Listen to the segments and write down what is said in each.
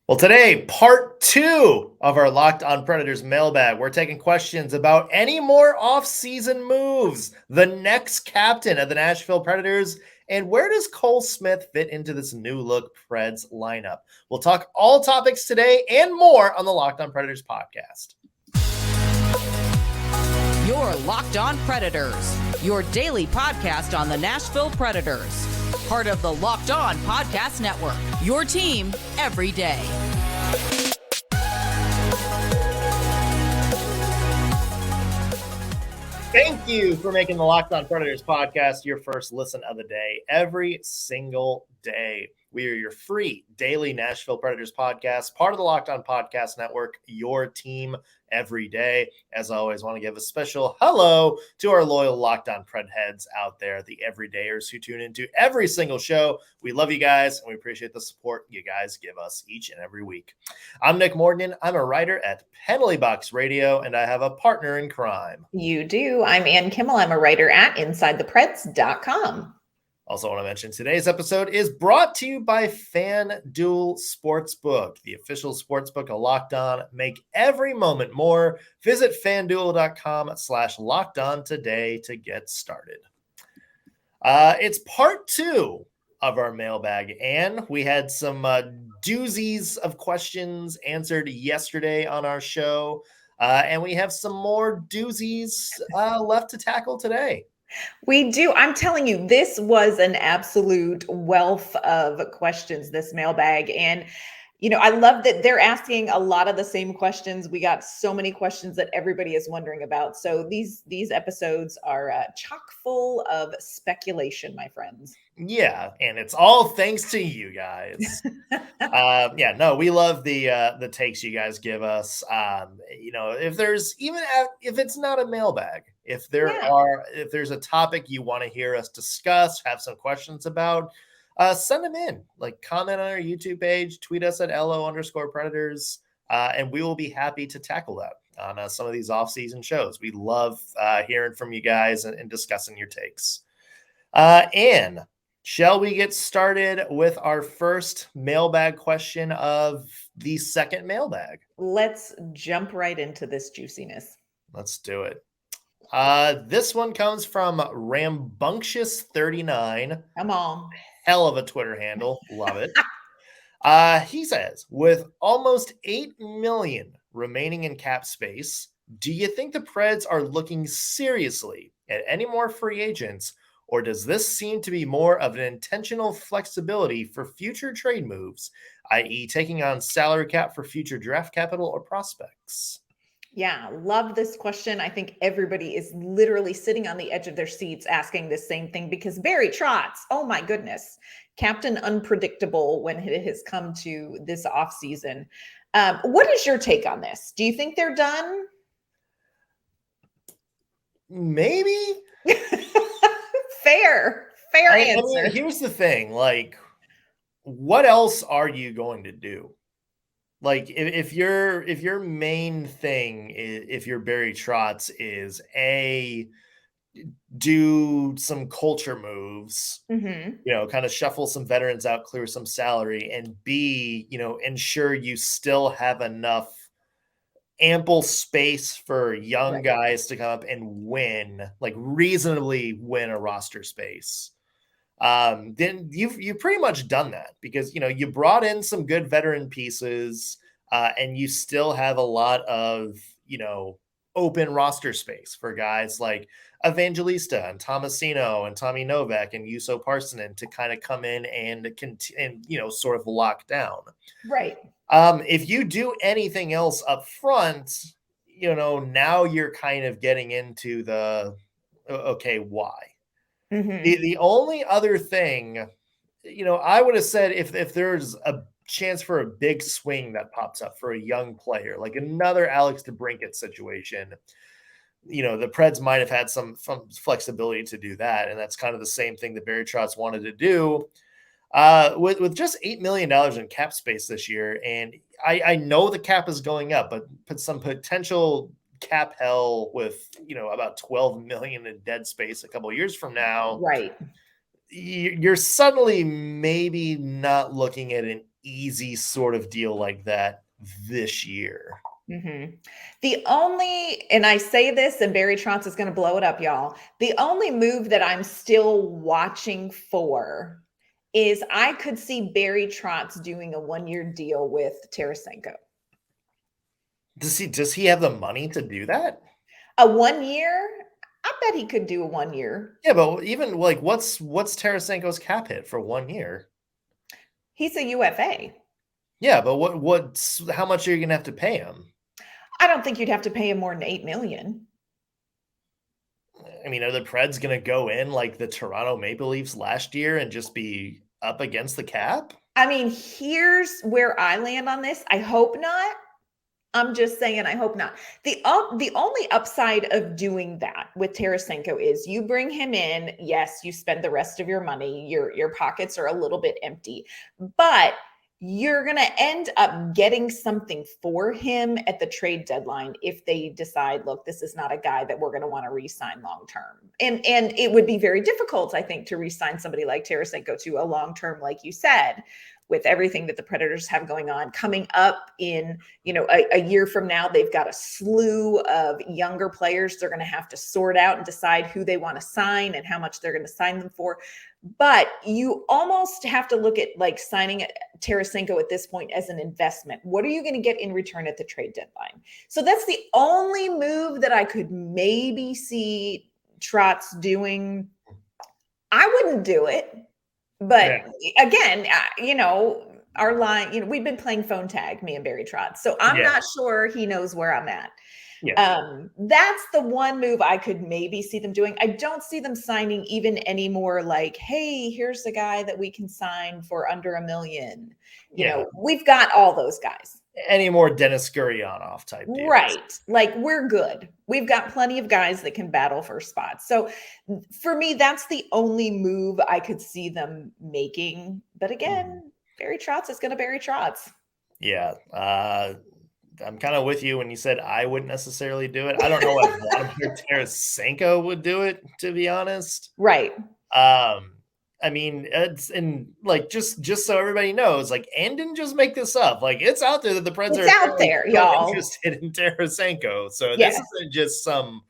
Well, today, part 2 of our Locked on Predators mailbag. We're taking questions about any more off-season moves, the next captain of the Nashville Predators, and where does Cole Smith fit into this new look Preds lineup? We'll talk all topics today and more on the Locked on Predators podcast. You're Locked on Predators, your daily podcast on the Nashville Predators. Part of the Locked On Podcast Network, your team every day. Thank you for making the Locked on Predators podcast your first listen of the day every single day. We are your free daily Nashville Predators podcast, part of the Locked On Podcast Network, your team every day. As always, I want to give a special hello to our loyal Locked On Pred heads out there, the everydayers who tune into every single show. We love you guys, and we appreciate the support you guys give us each and every week. I'm Nick Morgan. I'm a writer at Penalty Box Radio, and I have a partner in crime. You do. I'm Ann Kimmel. I'm a writer at InsideThePreds.com. Also want to mention today's episode is brought to you by FanDuel Sportsbook, the official sportsbook of Locked On. Make every moment more. Visit FanDuel.com/LockedOn today to get started. It's part 2 of our mailbag, and we had some doozies of questions answered yesterday on our show, and we have some more doozies left to tackle today. We do. I'm telling you, this was an absolute wealth of questions, this mailbag. And, you know, I love that they're asking a lot of the same questions. We got so many questions that everybody is wondering about. So these episodes are chock full of speculation, my friends. Yeah, and it's all thanks to you guys. We love the takes you guys give us. If it's not a mailbag, if there's a topic you want to hear us discuss, have some questions about, send them in. Like, comment on our YouTube page, tweet us at LO_Predators, and we will be happy to tackle that on some of these off-season shows. We love hearing from you guys and discussing your takes. Anne, shall we get started with our first mailbag question of the second mailbag? Let's jump right into this juiciness. Let's do it. This one comes from Rambunctious39. Come on. Hell of a Twitter handle. Love it. He says, with almost $8 million remaining in cap space, do you think the Preds are looking seriously at any more free agents, or does this seem to be more of an intentional flexibility for future trade moves, i.e. taking on salary cap for future draft capital or prospects? Yeah, love this question. I think everybody is literally sitting on the edge of their seats asking the same thing, because Barry Trotz, oh my goodness, Captain Unpredictable when it has come to this offseason. What is your take on this? Do you think they're done? Maybe. Fair answer. I mean, here's the thing, like, what else are you going to do? Like, if your main thing is, if you're Barry Trotz, is do some culture moves, kind of shuffle some veterans out, clear some salary, and B, ensure you still have enough ample space for young guys to come up and win, like reasonably win a roster space. Then you've pretty much done that, because you brought in some good veteran pieces, and you still have a lot of open roster space for guys like Evangelista and Tomasino and Tommy Novak and Juuso Pärssinen to kind of come in and sort of lock down. Right. If you do anything else up front, now you're kind of getting into the okay, why? The only other thing, I would have said if there's a chance for a big swing that pops up for a young player, like another Alex DeBrincat situation, the Preds might have had some flexibility to do that. And that's kind of the same thing that Barry Trotz wanted to do with just $8 million in cap space this year. And I know the cap is going up, but put some potential cap hell with, about 12 million in dead space a couple of years from now. Right. You're suddenly maybe not looking at an easy sort of deal like that this year. The only, and I say this, and Barry Trotz is going to blow it up, y'all. The only move that I'm still watching for is I could see Barry Trotz doing a 1-year deal with Tarasenko. Does he have the money to do that? A 1 year? I bet he could do a 1 year. Yeah, but even like what's Tarasenko's cap hit for 1 year? He's a UFA. Yeah, but what's how much are you gonna have to pay him? I don't think you'd have to pay him more than $8 million. I mean, are the Preds gonna go in like the Toronto Maple Leafs last year and just be up against the cap? I mean, here's where I land on this. I hope not. I'm just saying, I hope not. The only upside of doing that with Tarasenko is you bring him in. Yes, you spend the rest of your money. Your pockets are a little bit empty, but you're going to end up getting something for him at the trade deadline if they decide, look, this is not a guy that we're going to want to re-sign long-term. And it would be very difficult, I think, to re-sign somebody like Tarasenko to a long-term, like you said, with everything that the Predators have going on. Coming up in, a year from now, they've got a slew of younger players they're going to have to sort out and decide who they want to sign and how much they're going to sign them for. But you almost have to look at like signing Tarasenko at this point as an investment. What are you going to get in return at the trade deadline? So that's the only move that I could maybe see Trotz doing. I wouldn't do it. But again, our line, we've been playing phone tag, me and Barry Trotz. So I'm not sure he knows where I'm at. Yeah. That's the one move I could maybe see them doing. I don't see them signing even any more like, hey, here's the guy that we can sign for under $1 million. You know, we've got all those guys. Any more Dennis Gurionov type deals. Right. Like we're good. We've got plenty of guys that can battle for spots. So for me, that's the only move I could see them making. But again, Barry Trotz is going to Barry Trotz. Yeah. I'm kind of with you when you said I wouldn't necessarily do it. I don't know if Vladimir Tarasenko would do it, to be honest. Right. I mean, it's in like just so everybody knows, like, and didn't just make this up. Like, it's out there that the Preds are out there, y'all. Interested in Tarasenko. So this isn't just some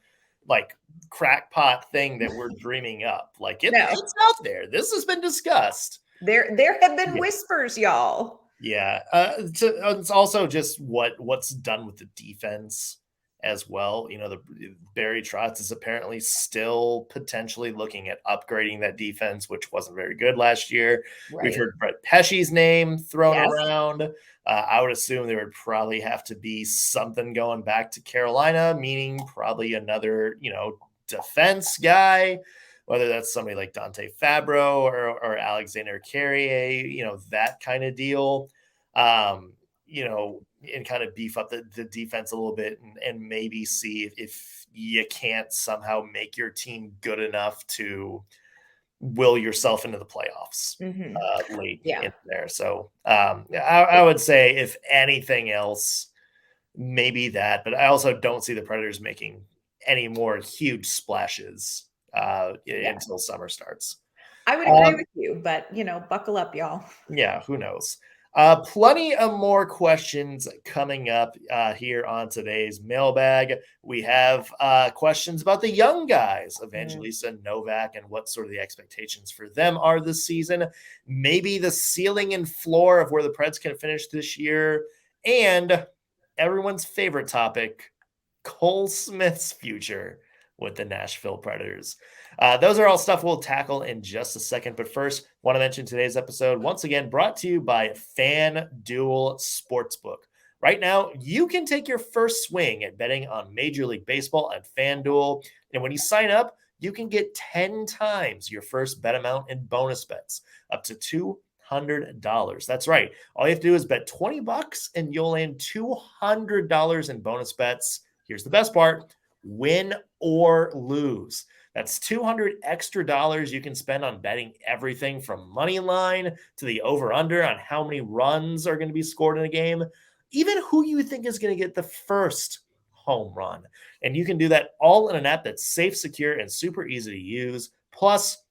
like crackpot thing that we're dreaming up. Like it's out there. This has been discussed. There have been whispers, y'all. Yeah. It's also just what's done with the defense as well. The Barry Trotz is apparently still potentially looking at upgrading that defense, which wasn't very good last year. Right. We've heard Brett Pesce's name thrown around. I would assume there would probably have to be something going back to Carolina, meaning probably another, defense guy, whether that's somebody like Dante Fabro or Alexander Carrier, that kind of deal. And kind of beef up the defense a little bit and maybe see if you can't somehow make your team good enough to will yourself into the playoffs late in there. So I would say if anything else, maybe that, but I also don't see the Predators making any more huge splashes until summer starts. I would agree with you, but buckle up, y'all. Yeah, who knows? Plenty of more questions coming up here on today's mailbag. We have questions about the young guys, Evangelista, Novak, and what sort of the expectations for them are this season. Maybe the ceiling and floor of where the Preds can finish this year. And everyone's favorite topic, Cole Smith's future with the Nashville Predators. Those are all stuff we'll tackle in just a second. But first, want to mention today's episode, once again, brought to you by FanDuel Sportsbook. Right now, you can take your first swing at betting on Major League Baseball on FanDuel. And when you sign up, you can get 10 times your first bet amount in bonus bets, up to $200. That's right. All you have to do is bet $20 and you'll land $200 in bonus bets. Here's the best part: win or lose. That's $200 extra dollars you can spend on betting everything from money line to the over-under on how many runs are going to be scored in a game, even who you think is going to get the first home run. And you can do that all in an app that's safe, secure, and super easy to use. Plus,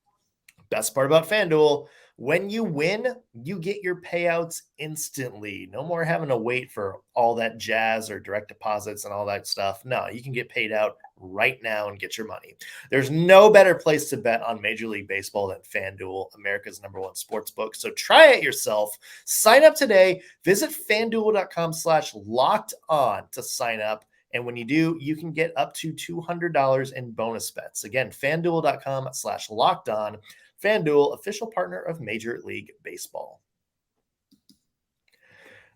best part about FanDuel, When you win, you get your payouts instantly. No more having to wait for all that jazz or direct deposits and all that stuff. No, you can get paid out right now and get your money. There's no better place to bet on Major League Baseball than FanDuel, America's #1 sports book. So try it yourself. Sign up today. Visit FanDuel.com/locked-on to sign up. And when you do, you can get up to $200 in bonus bets. Again, FanDuel.com/locked-on. FanDuel, official partner of Major League Baseball.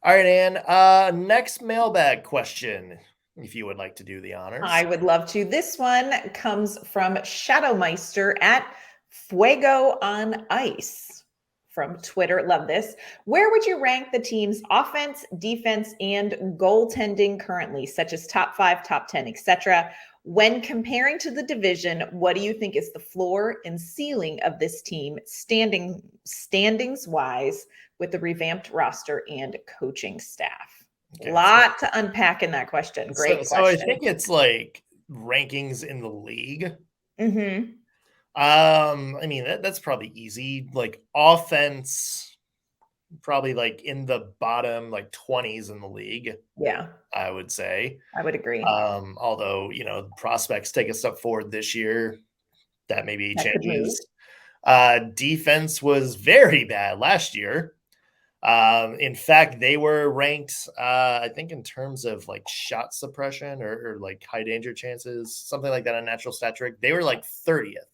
All right, Ann. Next mailbag question, if you would like to do the honors. I would love to. This one comes from Shadowmeister at Fuego on Ice from Twitter. Love this. Where would you rank the team's offense, defense, and goaltending currently, such as top 5, top 10, etc.? When comparing to the division, what do you think is the floor and ceiling of this team standings-wise with the revamped roster and coaching staff? Okay, lot to unpack in that question. Great question. So I think it's like rankings in the league. Mm-hmm. I mean, that's probably easy. Like offense, probably like in the bottom, like 20s in the league. Yeah, I would say. I would agree. Although, prospects take a step forward this year, that maybe changes. Defense was very bad last year. In fact, they were ranked, I think in terms of like shot suppression or like high danger chances, something like that on Natural Stat Trick, they were like 30th.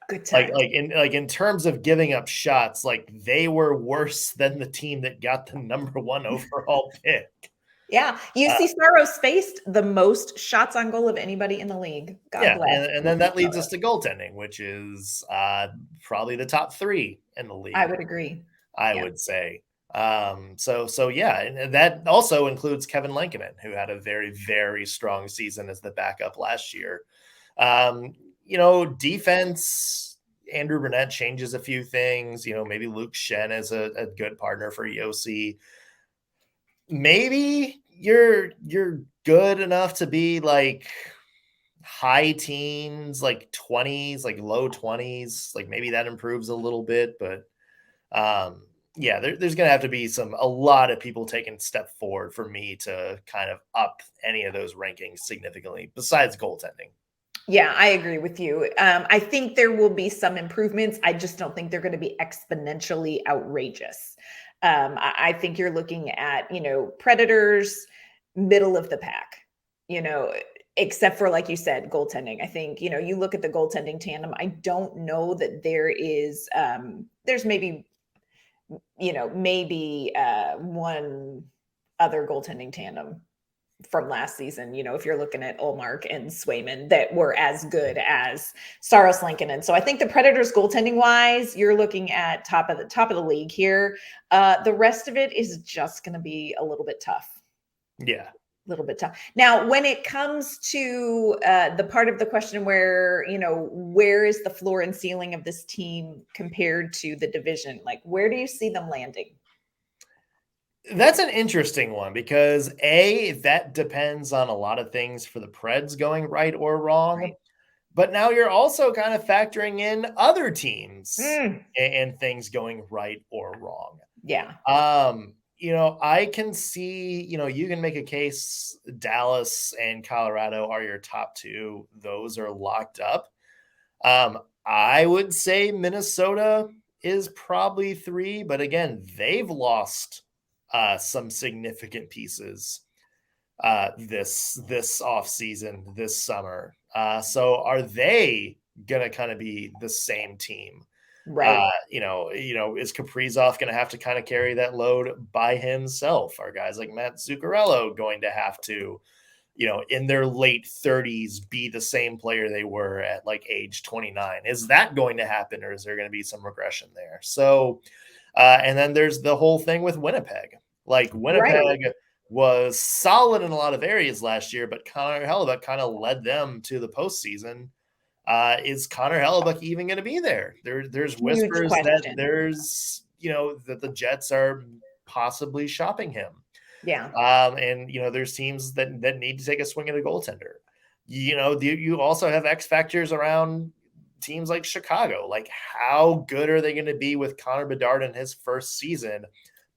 Good time. Like in terms of giving up shots, like they were worse than the team that got the #1 overall pick. Yeah, UC Saros faced the most shots on goal of anybody in the league. God bless. And then that leads us to goaltending, which is probably the top 3 in the league. I would agree. I would say. So yeah, and that also includes Kevin Lankinen, who had a very, very strong season as the backup last year. Defense, Andrew Burnett changes a few things. Maybe Luke Shen is a good partner for Yossi. Maybe you're good enough to be like high teens, like 20s, like low 20s. Like maybe that improves a little bit, but there's going to have to be a lot of people taking a step forward for me to kind of up any of those rankings significantly besides goaltending. Yeah, I agree with you. I think there will be some improvements. I just don't think they're going to be exponentially outrageous. I think you're looking at, Predators, middle of the pack, except for, like you said, goaltending. I think, you look at the goaltending tandem. I don't know that there is, there's maybe one other goaltending tandem from last season, if you're looking at Ullmark and Swayman that were as good as Saros Lankinen. So I think the Predators goaltending wise, you're looking at top of the league here. The rest of it is just going to be a little bit tough. Yeah. A little bit tough. Now, when it comes to the part of the question where, where is the floor and ceiling of this team compared to the division? Like, where do you see them landing? That's an interesting one because that depends on a lot of things for the Preds going right or wrong. Right. But now you're also kind of factoring in other teams and things going right or wrong. Yeah. I can see, you can make a case Dallas and Colorado are your top 2. Those are locked up. I would say Minnesota is probably 3, but again, they've lost some significant pieces this off season, this summer. So are they gonna kind of be the same team? Right. Is Kaprizov going to have to kind of carry that load by himself? Are guys like Matt Zuccarello going to have to, in their late 30s, be the same player they were at like age 29? Is that going to happen, or is there going to be some regression there? So, and then there's the whole thing with Winnipeg. Like Winnipeg was solid in a lot of areas last year, but Connor Hellebuyck kind of led them to the postseason. Is Connor Hellebuyck even going to be there? There's whispers that there's, that the Jets are possibly shopping him. Yeah. And there's teams that need to take a swing at a goaltender. You also have X factors around teams like Chicago. Like, how good are they going to be with Connor Bedard in his first season?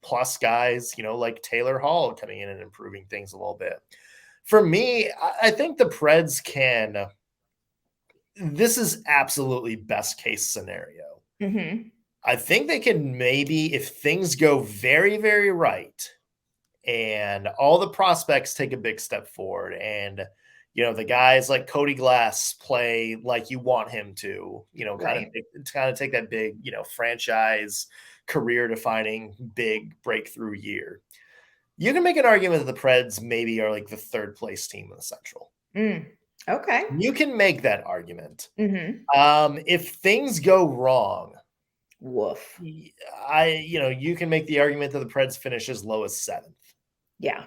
Plus guys, like Taylor Hall coming in and improving things a little bit. For me, I think the Preds can. This is absolutely best case scenario. Mm-hmm. I think they can maybe, if things go very, very right and all the prospects take a big step forward and, the guys like Cody Glass play like you want him to, kind of take that big, franchise career defining big breakthrough year. You can make an argument that the Preds maybe are like the third place team in the Central. Okay. You can make that argument. Mm-hmm. If things go wrong, woof. You can make the argument that the Preds finish as low as 7th. Yeah.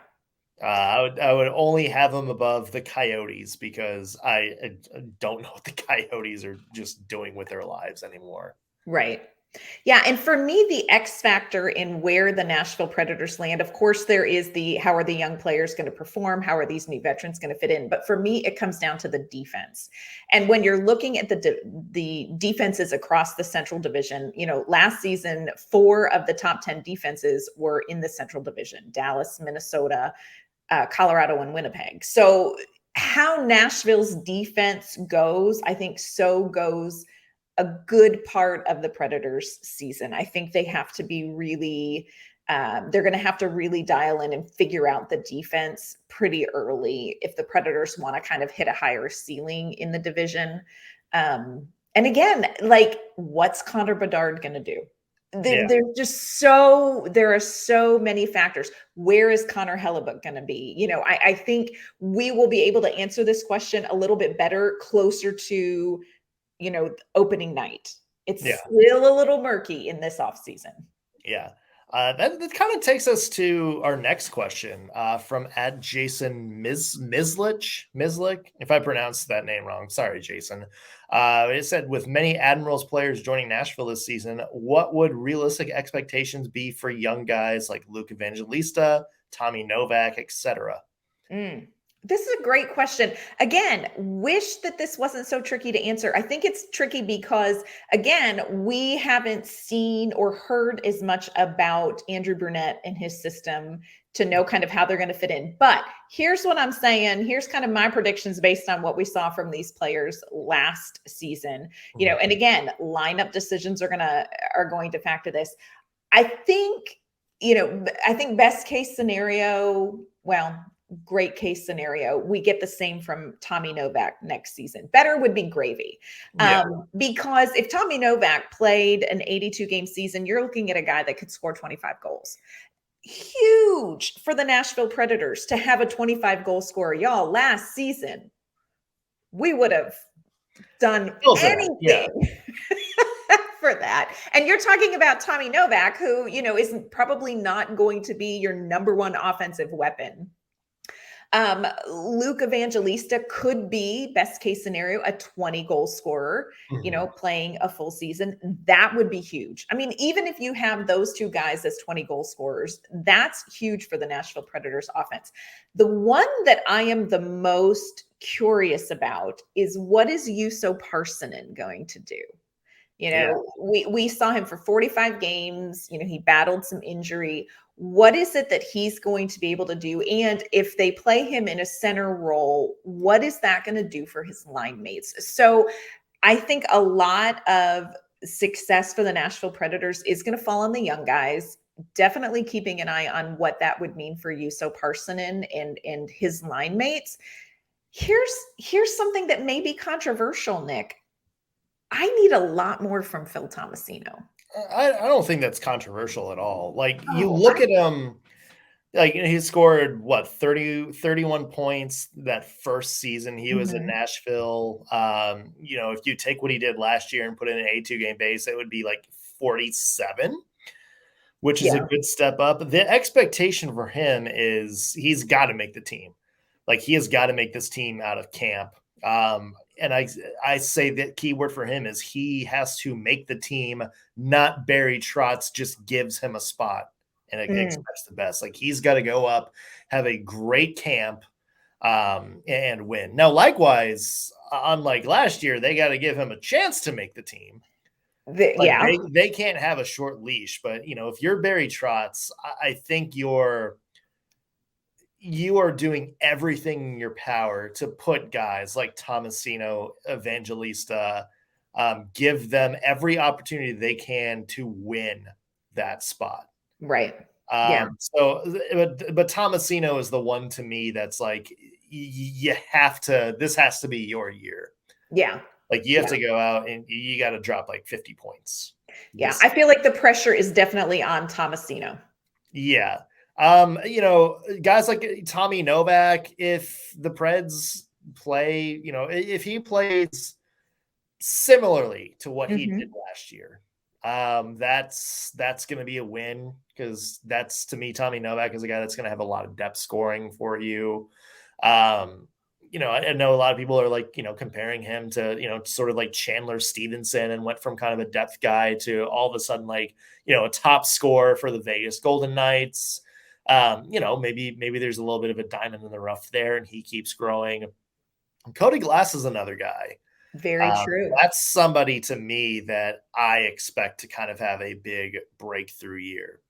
I would only have them above the Coyotes because I don't know what the Coyotes are just doing with their lives anymore. Right. Yeah. And for me, the X factor in where the Nashville Predators land, of course, there is how are the young players going to perform? How are these new veterans going to fit in? But for me, it comes down to the defense. And when you're looking at the defenses across the Central Division, last season, 4 of the top 10 defenses were in the Central Division: Dallas, Minnesota, Colorado, and Winnipeg. So how Nashville's defense goes, I think so goes a good part of the Predators season. I think they have to be really, they're going to have to really dial in and figure out the defense pretty early if the Predators want to kind of hit a higher ceiling in the division. And again, like, what's Connor Bedard going to do? There are so many factors. Where is Connor Hellebuyck going to be? I think we will be able to answer this question a little bit better closer to opening night. It's still a little murky in this offseason. Yeah. That kind of takes us to our next question from @Jason Mislik. If I pronounced that name wrong, sorry, Jason. It said, with many Admirals players joining Nashville this season, what would realistic expectations be for young guys like Luke Evangelista, Tommy Novak, etc.? This is a great question. Again, wish that this wasn't so tricky to answer. I think it's tricky because, again, we haven't seen or heard as much about Andrew Brunette and his system to know kind of how they're going to fit in. But here's what I'm saying. Here's kind of my predictions based on what we saw from these players last season. And again, lineup decisions are going to factor this. I think best case scenario, great case scenario, we get the same from Tommy Novak next season. Better would be gravy. Because if Tommy Novak played an 82 game season, you're looking at a guy that could score 25 goals. Huge for the Nashville Predators to have a 25 goal scorer. Y'all, last season, we would have done anything for that. And you're talking about Tommy Novak, who, is probably not going to be your number one offensive weapon. Luke Evangelista could be, best case scenario, a 20 goal scorer, playing a full season. That would be huge. I mean, even if you have those two guys as 20 goal scorers, that's huge for the Nashville Predators offense. The one that I am the most curious about is, what is Juuso Pärssinen going to do? We saw him for 45 games. He battled some injury. What is it that he's going to be able to do? And if they play him in a center role, what is that going to do for his line mates? So I think a lot of success for the Nashville Predators is going to fall on the young guys. Definitely keeping an eye on what that would mean for Juuso Pärssinen and his line mates. Here's something that may be controversial, Nick. I need a lot more from Phil Tomasino. I don't think that's controversial at all. Like, you look at him, like, he scored 31 points that first season he was in Nashville. If you take what he did last year and put it in an 82 game base, it would be like 47, which is a good step up. The expectation for him is he's got to make the team. Like, he has got to make this team out of camp. And I say that key word for him is he has to make the team, not Barry Trotz just gives him a spot and expects the best. Like, he's got to go up, have a great camp, and win. Now, likewise, unlike last year, they got to give him a chance to make the team. They can't have a short leash. But, you know, if you're Barry Trotz, I think you are doing everything in your power to put guys like Tomasino, Evangelista, give them every opportunity they can to win that spot. Right. So, but Tomasino is the one to me that's like, you have to, this has to be your year. Yeah. Like you have to go out and you got to drop like 50 points. Yeah. I feel like the pressure is definitely on Tomasino. Yeah. You know, guys like Tommy Novak, if the Preds play, you know, if he plays similarly to what he did last year, that's going to be a win, because that's, to me, Tommy Novak is a guy that's going to have a lot of depth scoring for you. You know, I know a lot of people are like, you know, comparing him to, you know, sort of like Chandler Stevenson, and went from kind of a depth guy to all of a sudden, like, you know, a top scorer for the Vegas Golden Knights. You know, maybe there's a little bit of a diamond in the rough there, and he keeps growing. Cody Glass is another guy. Very true. That's somebody to me that I expect to kind of have a big breakthrough year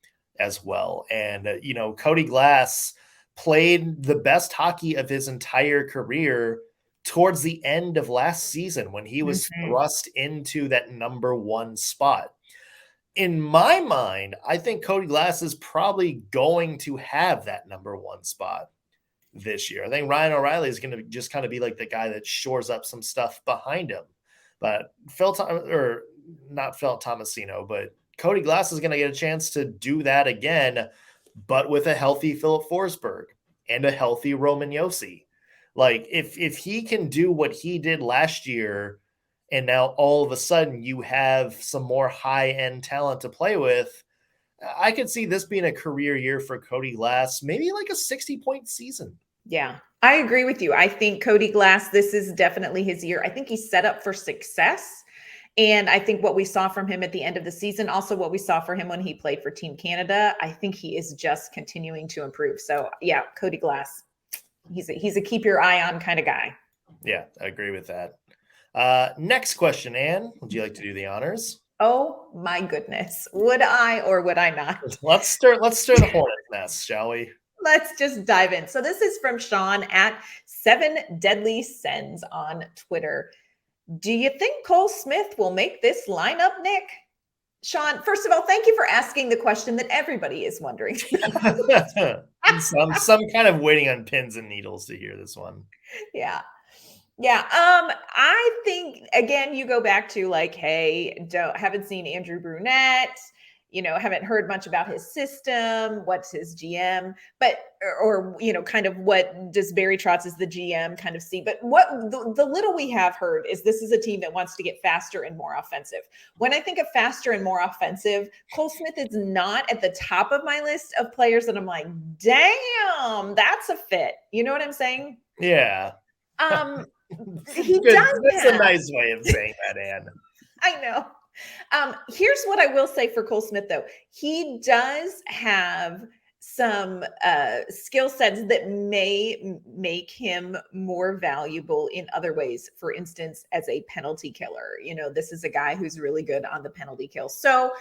as well. And, you know, Cody Glass played the best hockey of his entire career towards the end of last season, when he was thrust into that number one spot. In my mind, I think Cody Glass is probably going to have that number one spot this year. I think Ryan O'Reilly is going to just kind of be like the guy that shores up some stuff behind him. But not Phil Tomasino, but Cody Glass is going to get a chance to do that again, but with a healthy Philip Forsberg and a healthy Roman Josi. Like, if he can do what he did last year, and now all of a sudden you have some more high-end talent to play with, I could see this being a career year for Cody Glass, maybe like a 60-point season. Yeah, I agree with you. I think Cody Glass, this is definitely his year. I think he's set up for success. And I think what we saw from him at the end of the season, also what we saw for him when he played for Team Canada, I think he is just continuing to improve. So yeah, Cody Glass, he's a keep your eye on kind of guy. Yeah, I agree with that. Next question, Ann, would you like to do the honors? Oh my goodness. Would I or would I not? Let's stir the hornet's nest, shall we? Let's just dive in. So this is from Sean at 7 Deadly Sends on Twitter. Do you think Cole Smith will make this lineup, Nick? Sean, first of all, thank you for asking the question that everybody is wondering. some kind of waiting on pins and needles to hear this one. Yeah. I think, again, you go back to like, hey, haven't seen Andrew Brunette, you know, haven't heard much about his system. What's his GM? But, or, you know, kind of what does Barry Trotz as the GM kind of see? But what the little we have heard is this is a team that wants to get faster and more offensive. When I think of faster and more offensive, Cole Smith is not at the top of my list of players that I'm like, damn, that's a fit. You know what I'm saying? Yeah. He does. That's a nice way of saying that, Ann. I know. Here's what I will say for Cole Smith, though. He does have some skill sets that may make him more valuable in other ways. For instance, as a penalty killer. You know, this is a guy who's really good on the penalty kill. So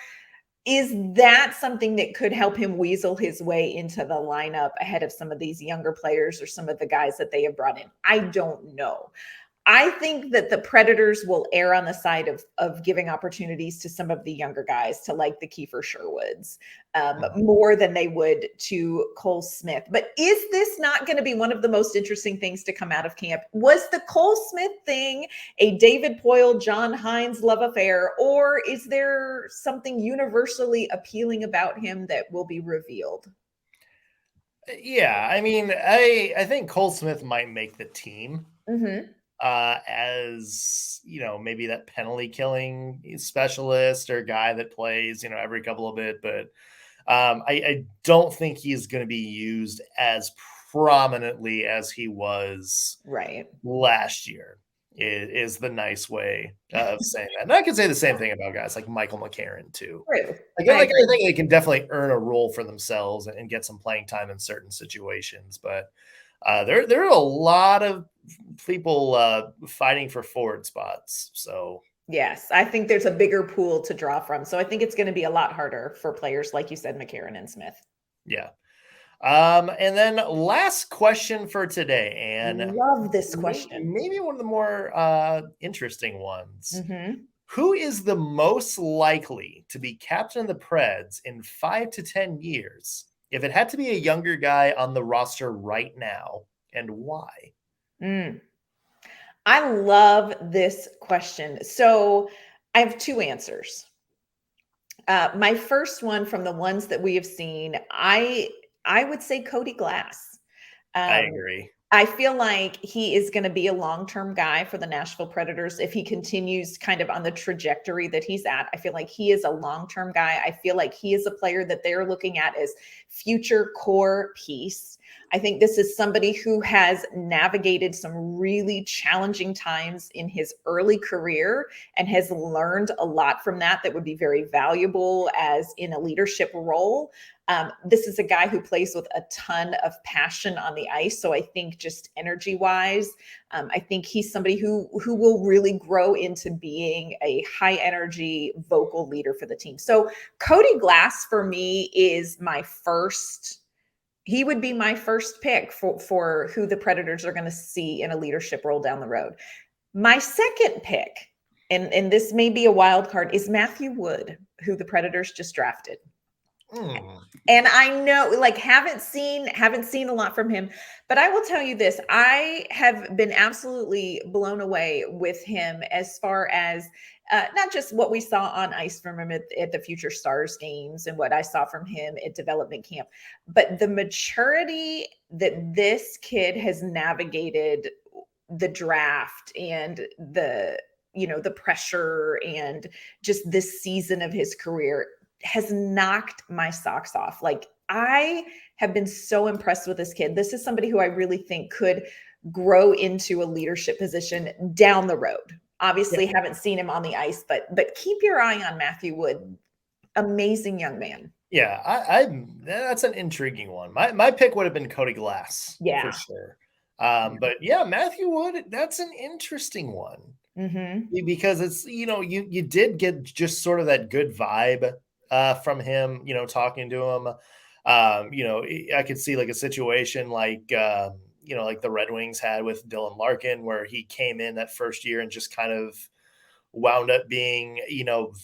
is that something that could help him weasel his way into the lineup ahead of some of these younger players or some of the guys that they have brought in? I don't know. I think that the Predators will err on the side of giving opportunities to some of the younger guys, to like the Kiefer Sherwoods, more than they would to Cole Smith. But is this not going to be one of the most interesting things to come out of camp? Was the Cole Smith thing a David Poile, John Hines love affair, or is there something universally appealing about him that will be revealed? Yeah, I mean, I think Cole Smith might make the team. Mm-hmm. As, you know, maybe that penalty killing specialist or guy that plays, you know, every couple of bit, but I don't think he's going to be used as prominently as he was last year. Is the nice way of saying that. And I can say the same thing about guys like Michael McCarron too. True. I think they can definitely earn a role for themselves and get some playing time in certain situations, but There are a lot of people fighting for forward spots. So yes, I think there's a bigger pool to draw from. So I think it's going to be a lot harder for players like you said, McCarron and Smith. Yeah. And then last question for today, and love this question. Maybe one of the more interesting ones. Who is the most likely to be captain of the Preds in 5 to 10 years? If it had to be a younger guy on the roster right now, and why? I love this question. So I have two answers. My first one, from the ones that we have seen, I would say Cody Glass. I agree. I feel like he is going to be a long-term guy for the Nashville Predators if he continues kind of on the trajectory that he's at. I feel like he is a long-term guy. I feel like he is a player that they're looking at as future core piece. I think this is somebody who has navigated some really challenging times in his early career and has learned a lot from that would be very valuable as in a leadership role. This is a guy who plays with a ton of passion on the ice. So I think just energy wise, I think he's somebody who will really grow into being a high energy vocal leader for the team. So Cody Glass for me is he would be my first pick for who the Predators are going to see in a leadership role down the road. My second pick, and this may be a wild card, is Matthew Wood, who the Predators just drafted. And I know, like, haven't seen a lot from him, but I will tell you this. I have been absolutely blown away with him as far as not just what we saw on ice from him at the Future Stars games and what I saw from him at development camp, but the maturity that this kid has navigated the draft and the pressure and just this season of his career has knocked my socks off. Like, I have been so impressed with this kid. This is somebody who I really think could grow into a leadership position down the road. Obviously, haven't seen him on the ice, but keep your eye on Matthew Wood. Amazing young man. Yeah, that's an intriguing one. My pick would have been Cody Glass, for sure. But yeah, Matthew Wood, that's an interesting one. Because it's, you did get just sort of that good vibe from him, talking to him. I could see like a situation like the Red Wings had with Dylan Larkin, where he came in that first year and just kind of wound up being,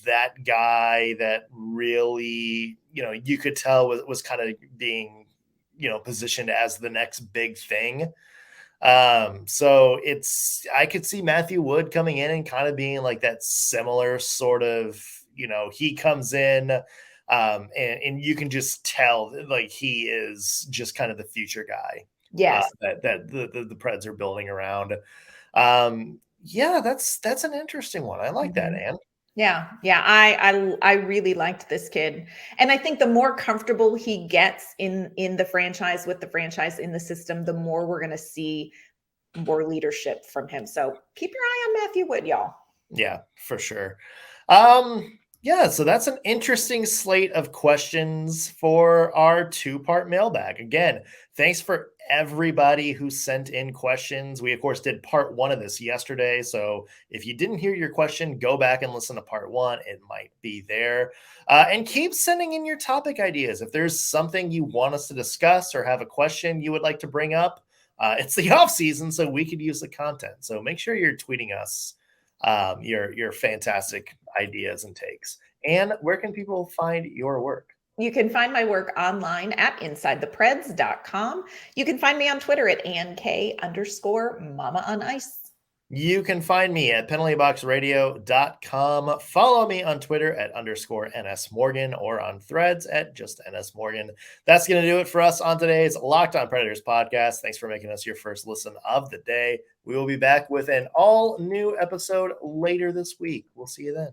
that guy that really, you could tell was kind of being, positioned as the next big thing. So I could see Matthew Wood coming in and kind of being like that similar sort of, he comes in, and you can just tell like he is just kind of the future guy. Yes. That the Preds are building around. Yeah, that's an interesting one. I like that, Ann. Yeah. I really liked this kid. And I think the more comfortable he gets in the franchise, with the franchise in the system, the more we're going to see more leadership from him. So keep your eye on Matthew Wood, y'all. Yeah, for sure. Yeah, so that's an interesting slate of questions for our two-part mailbag. Again, thanks for everybody who sent in questions. We, of course, did part 1 of this yesterday. So if you didn't hear your question, go back and listen to part 1. It might be there. And keep sending in your topic ideas. If there's something you want us to discuss or have a question you would like to bring up, it's the off season, so we could use the content. So make sure you're tweeting us your fantastic ideas and takes. And where can people find your work? You can find my work online at InsideThePreds.com. You can find me on Twitter at AnnK_Mama on Ice. You can find me at penaltyboxradio.com. Follow me on Twitter at _NSMorgan or on Threads at just NSMorgan. That's going to do it for us on today's Locked On Predators podcast. Thanks for making us your first listen of the day. We will be back with an all new episode later this week. We'll see you then.